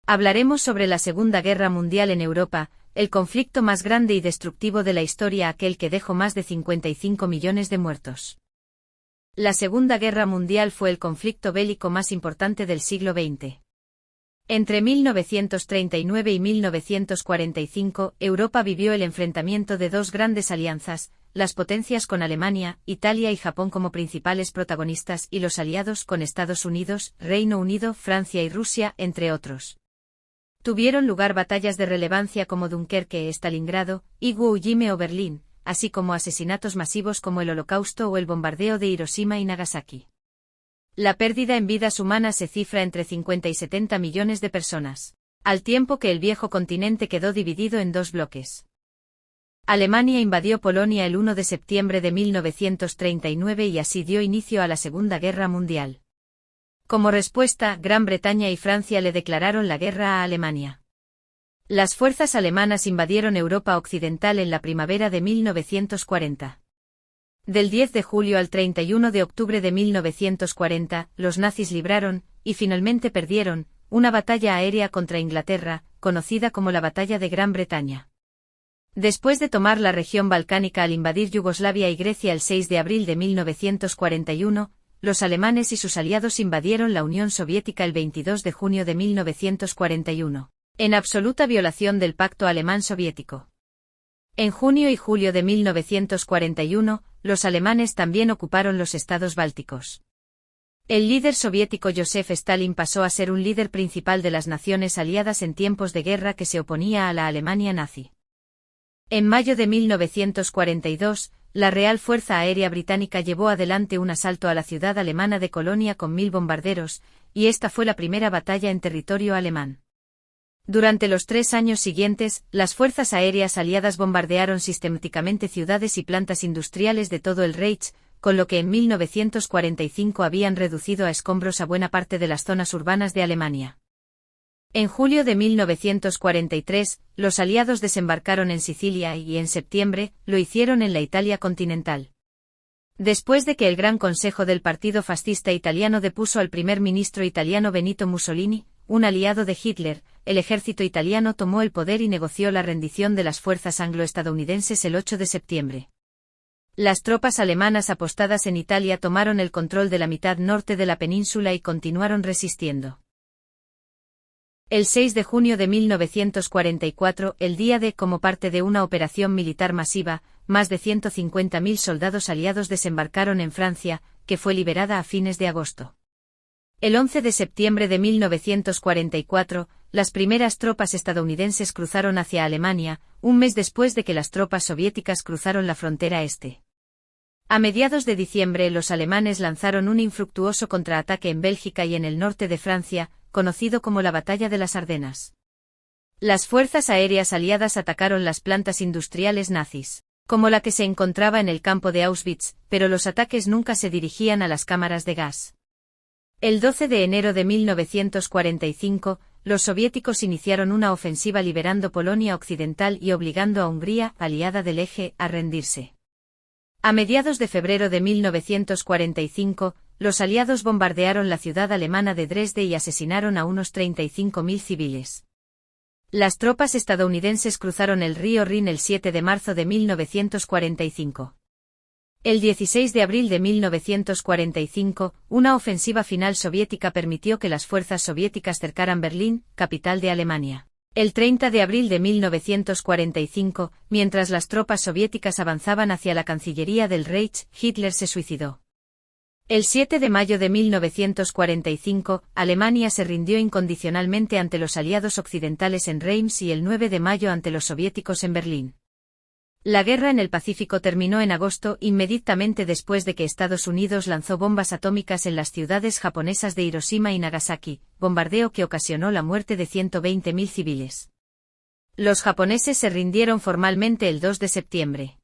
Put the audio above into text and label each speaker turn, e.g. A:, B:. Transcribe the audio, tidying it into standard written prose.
A: Hablaremos sobre la Segunda Guerra Mundial en Europa, el conflicto más grande y destructivo de la historia, aquel que dejó más de 55 millones de muertos. La Segunda Guerra Mundial fue el conflicto bélico más importante del siglo XX. Entre 1939 y 1945, Europa vivió el enfrentamiento de dos grandes alianzas, las potencias con Alemania, Italia y Japón como principales protagonistas y los aliados con Estados Unidos, Reino Unido, Francia y Rusia, entre otros. Tuvieron lugar batallas de relevancia como Dunkerque, Stalingrado, Iwo Jima o Berlín, así como asesinatos masivos como el Holocausto o el bombardeo de Hiroshima y Nagasaki. La pérdida en vidas humanas se cifra entre 50 y 70 millones de personas, al tiempo que el viejo continente quedó dividido en dos bloques. Alemania invadió Polonia el 1 de septiembre de 1939 y así dio inicio a la Segunda Guerra Mundial. Como respuesta, Gran Bretaña y Francia le declararon la guerra a Alemania. Las fuerzas alemanas invadieron Europa Occidental en la primavera de 1940. Del 10 de julio al 31 de octubre de 1940, los nazis libraron, y finalmente perdieron, una batalla aérea contra Inglaterra, conocida como la Batalla de Gran Bretaña. Después de tomar la región balcánica al invadir Yugoslavia y Grecia el 6 de abril de 1941, los alemanes y sus aliados invadieron la Unión Soviética el 22 de junio de 1941, en absoluta violación del Pacto Alemán-Soviético. En junio y julio de 1941, los alemanes también ocuparon los estados bálticos. El líder soviético Joseph Stalin pasó a ser un líder principal de las naciones aliadas en tiempos de guerra que se oponía a la Alemania nazi. En mayo de 1942, la Real Fuerza Aérea Británica llevó adelante un asalto a la ciudad alemana de Colonia con 1000 bombarderos, y esta fue la primera batalla en territorio alemán. Durante los 3 años siguientes, las fuerzas aéreas aliadas bombardearon sistemáticamente ciudades y plantas industriales de todo el Reich, con lo que en 1945 habían reducido a escombros a buena parte de las zonas urbanas de Alemania. En julio de 1943, los aliados desembarcaron en Sicilia y en septiembre, lo hicieron en la Italia continental. Después de que el Gran Consejo del Partido Fascista Italiano depuso al primer ministro italiano Benito Mussolini, un aliado de Hitler, el ejército italiano tomó el poder y negoció la rendición de las fuerzas anglo-estadounidenses el 8 de septiembre. Las tropas alemanas apostadas en Italia tomaron el control de la mitad norte de la península y continuaron resistiendo. El 6 de junio de 1944, el día D, como parte de una operación militar masiva, más de 150.000 soldados aliados desembarcaron en Francia, que fue liberada a fines de agosto. El 11 de septiembre de 1944, las primeras tropas estadounidenses cruzaron hacia Alemania, un mes después de que las tropas soviéticas cruzaron la frontera este. A mediados de diciembre los alemanes lanzaron un infructuoso contraataque en Bélgica y en el norte de Francia, conocido como la Batalla de las Ardenas. Las fuerzas aéreas aliadas atacaron las plantas industriales nazis, como la que se encontraba en el campo de Auschwitz, pero los ataques nunca se dirigían a las cámaras de gas. El 12 de enero de 1945, los soviéticos iniciaron una ofensiva liberando Polonia Occidental y obligando a Hungría, aliada del Eje, a rendirse. A mediados de febrero de 1945, los aliados bombardearon la ciudad alemana de Dresde y asesinaron a unos 35.000 civiles. Las tropas estadounidenses cruzaron el río Rin el 7 de marzo de 1945. El 16 de abril de 1945, una ofensiva final soviética permitió que las fuerzas soviéticas cercaran Berlín, capital de Alemania. El 30 de abril de 1945, mientras las tropas soviéticas avanzaban hacia la Cancillería del Reich, Hitler se suicidó. El 7 de mayo de 1945, Alemania se rindió incondicionalmente ante los aliados occidentales en Reims y el 9 de mayo ante los soviéticos en Berlín. La guerra en el Pacífico terminó en agosto, inmediatamente después de que Estados Unidos lanzó bombas atómicas en las ciudades japonesas de Hiroshima y Nagasaki, bombardeo que ocasionó la muerte de 120.000 civiles. Los japoneses se rindieron formalmente el 2 de septiembre.